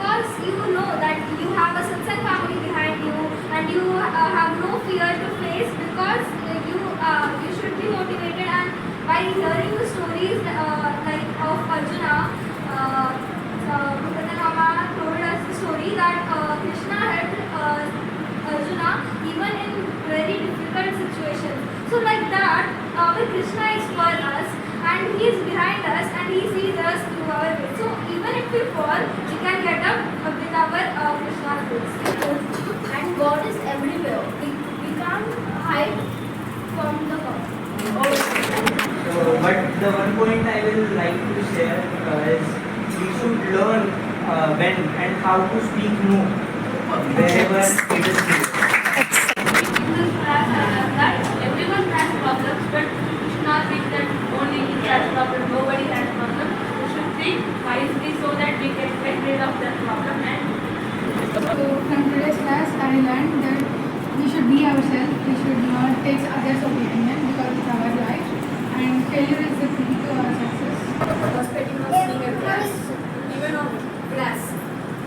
because you know that you have a satsang family behind you and you have no fear to face, because you should be motivated. And by hearing the stories like of Arjuna, Bhupanan Mama told us the story that Krishna helped Arjuna even in very difficult situations. So like that, our Krishna is for us and he is behind us and he sees us through our way. So even if we fall, we can get up with our Krishna's grace. And God is everywhere. We can't hide from the God. But the one point I will like to share is we should learn when and how to speak no wherever it is needed. That everyone has problems, but we should not think that only he has problem, nobody has problem. We should think wisely so that we can get rid of that problem. And So from today's class, I learned that we should be ourselves. We should not take others' opinion because it's our life. And failure is the key to our success. perspective of seeing a glass, even of glass.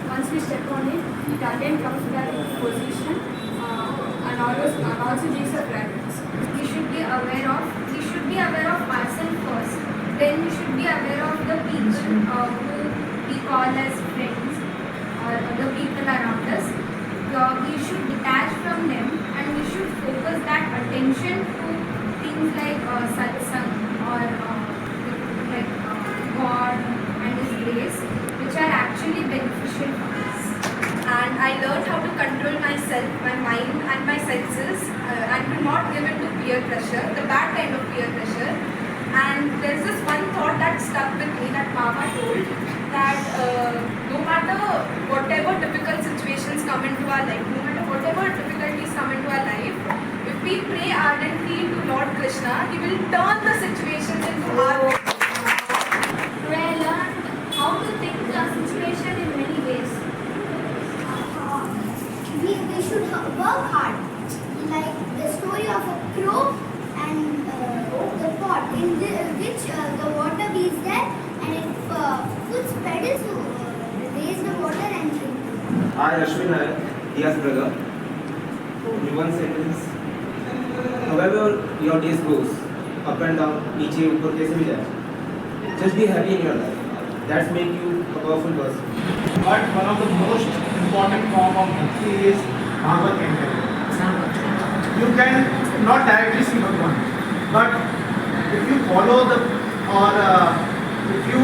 Once we step on it, it again comes back into position and also gives a fragrance. We should be aware of ourselves first. Then we should be aware of the people who we call as friends or the people around us. We should detach from them and we should focus that attention to things like satsang or God and His grace, which are actually beneficial for us. And I learned how to control myself, my mind and my senses and to not give in to peer pressure, the bad kind of peer pressure. And there's this one thought that stuck with me that Mama told, that no matter whatever difficult situations come into our life, no matter whatever difficulties come into our life, if we pray ardently to Lord Krishna, He will turn the situations into our way. Today I learned how to think the situation in many ways. We should work hard. Like the story of a crow and the pot in which the water is there and it puts pedals to raise the water and drink. I, Ashwin Nair, Diya's brother. In one sentence, however your days goes, up and down, नीचे ऊपर कैसे भी जाए, just be happy in your life. That's make you a powerful person. But one of the most important form of bhakti is Bhagavad Gita. You can not directly see Bhagwan, but if you follow if you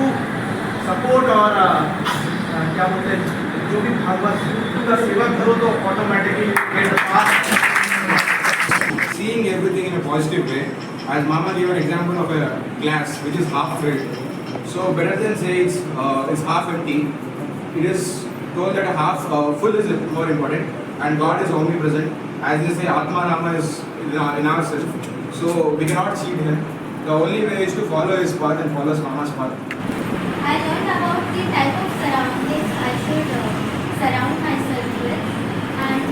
support or क्या बोलते हैं जो भी भागवत का सेवा करो तो automatically get the path. Seeing everything in a positive way, as Mama gave an example of a glass which is half filled. So better than say it's half empty, it is told that a half full is more important, and God is omnipresent. As they say, Atma Rama is in ourselves. So we cannot cheat Him. The only way is to follow His path and follow Mama's path. I learned about the type of surroundings I should surround myself with, and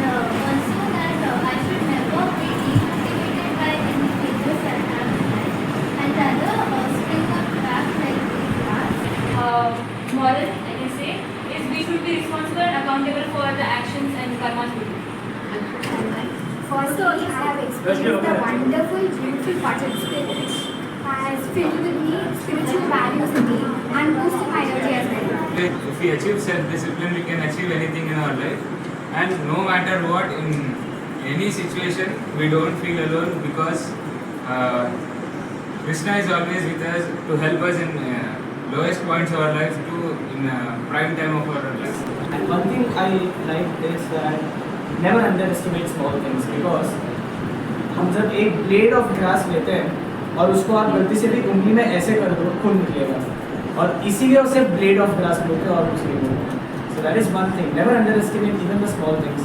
also that I should never be demotivated by any failures that I have in life, and rather spring up back like the glass. Moral, I can say, is we should be responsible and accountable for the actions and karmas we do. Also, I have experienced the wonderful, beautiful participant which has filled with me spiritual values in me and boosted my energy as well. If we achieve self-discipline, we can achieve anything in our life. And no matter what, in any situation, we don't feel alone because Krishna is always with us to help us in lowest points of our life to in prime time of our life. And one thing I like is that never underestimate small things, because हम जब एक blade of grass लेते हैं और उसको आप गलती से भी उंगली में ऐसे कर दो, खून निकलेगा, और इसीलिए उसे blade of grass बोलते हैं और कुछ नहीं बोलते. So that is one thing. Never underestimate even the small things.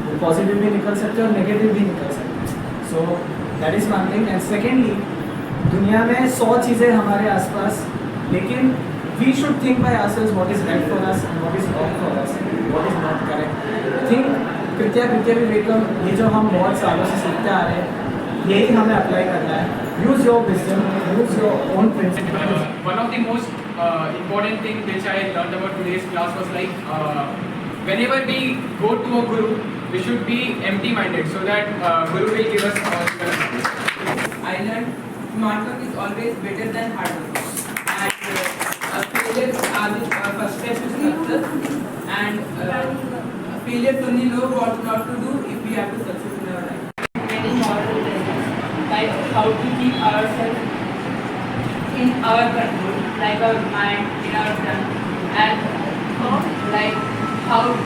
वो positive भी निकल सकते हैं और negative भी निकल सकते हैं. So that is one thing. And secondly, दुनिया में 100 चीज़ें हमारे आसपास, लेकिन we should think by ourselves what is right for us and what is wrong for us, what is not correct. Think कृत्या Vivegam, ये जो हम बहुत सालों से सीखते आ रहे हैं, यही हमें अप्लाई करना है. Use your wisdom, use your own principles. One of the most important thing which I learned about today's class was like whenever we go to a guru, we should be empty-minded so that guru will give us all the knowledge. I learned smart work is always better than hard work, and failures are the first step to success, and failures only know what not to do if we have to success in our life. Many moral lessons, like how to keep ourselves in our control, like our mind, in our tongue, and like how to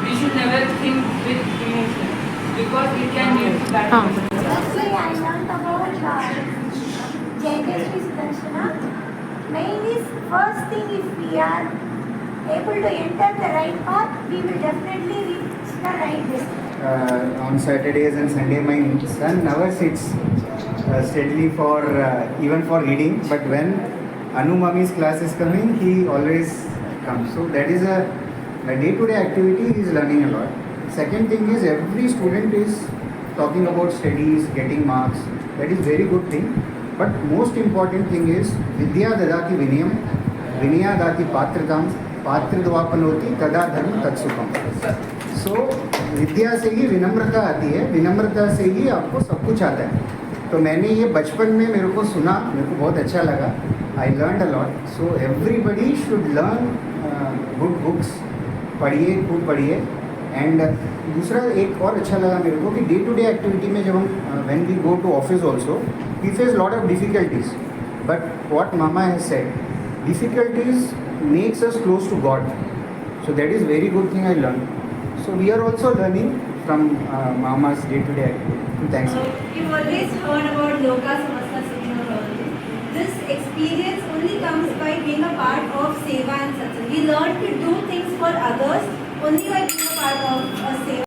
we should never think with emotions because it can lead to bad consequences. Actually, I learned about Jayanteshri's Darshana. Main is first thing, if we are able to enter the right path, we will definitely reach the right destiny. On Saturdays and Sunday, my son never sits steadily for even for reading. But when Anu Mami's class is coming, he always comes. So that is a day-to-day activity. He is learning a lot. Second thing is every student is talking about studies, getting marks. That is very good thing. But most important thing is Vidya Dadati Vinayam, Vinaya Dati Patratam, Patradvapanoti Tada Dharma Tatsupam. So विद्या से ही विनम्रता आती है, विनम्रता से ही आपको सब कुछ आता है. तो मैंने ये बचपन में मेरे को सुना, मेरे को बहुत अच्छा लगा. I learned a lot. So everybody should learn good books. पढ़िए, खूब पढ़िए. एंड दूसरा एक और अच्छा लगा मेरे को कि डे टू डे एक्टिविटी में जब हम when we go to office also we face lot of difficulties, but what mama has said, difficulties makes us close to God. So that is very good thing I learn. So we are also learning from Mama's day-to-day activity. Thanks. You've always heard about Loka Samasta Sukhino. This experience only comes by being a part of Seva and Satsang. We learn to do things for others only by being a part of a Seva